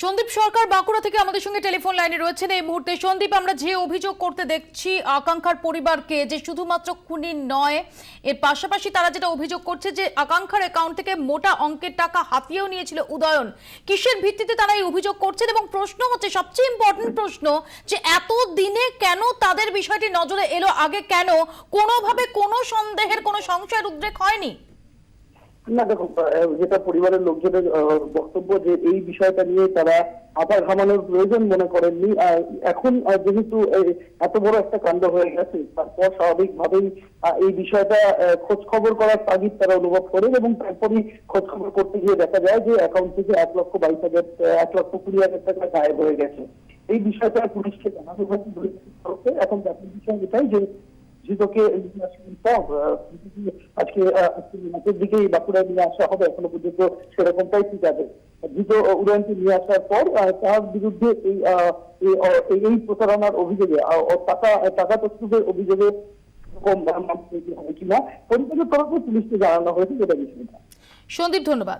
সন্দীপ সরকার বাঁকুড়া থেকে আমাদের সঙ্গে টেলিফোন লাইনে রয়েছেন এই মুহূর্তে। সন্দীপ, আমরা যে অভিযোগ করতে দেখছি আকাঙ্ক্ষার পরিবারকে, যে শুধুমাত্র খুনি নয়, এর পাশাপাশি তারা যেটা অভিযোগ করছে যে আকাঙ্ক্ষার অ্যাকাউন্ট থেকে মোটা অঙ্কের টাকা হাতিয়েও নিয়েছিল উদয়ন। কিসের ভিত্তিতে তারা এই অভিযোগ করছেন? এবং প্রশ্ন হচ্ছে, সবচেয়ে ইম্পর্টেন্ট প্রশ্ন, যে এত দিনে কেন তাদের বিষয়টি নজরে এলো, আগে কেন কোনোভাবে কোনো সন্দেহের কোনো সংশয়ের উদ্রেক হয়নি? না দেখো, যেটা পরিবারের লোকজনের বক্তব্য যে এই বিষয়টা নিয়ে তারা আবার ঘামানোর প্রয়োজন মনে করেননি। এখন যেহেতু এত বড় একটা কাণ্ড হয়ে গেছে, তারপর স্বাভাবিকভাবেই এই বিষয়টা খোঁজ খবর করার তাগিদ তারা অনুভব করেন এবং তারপরই খোঁজ খবর করতে গিয়ে দেখা যায় যে অ্যাকাউন্ট থেকে 1,22,000 1,20,000 টাকা গায়েব হয়ে গেছে। এই বিষয়টা পুলিশকে জানানো হয়েছে। এখন ব্যাপার বিষয় এটাই যে ধৃতকে আজকে রাতের দিকেই বাঁকুড়ায় নিয়ে আসা হবে, এখনো পর্যন্ত সেরকমটাই ঠিক আছে। ধৃত উদয়নকে নিয়ে আসার পর তার বিরুদ্ধে এই প্রতারণার অভিযোগে টাকা তথ্যের অভিযোগে হবে কিনা পরিবারের তরফে পুলিশকে জানানো হয়েছে, যেটা বিষয়টা। সন্দীপ, ধন্যবাদ।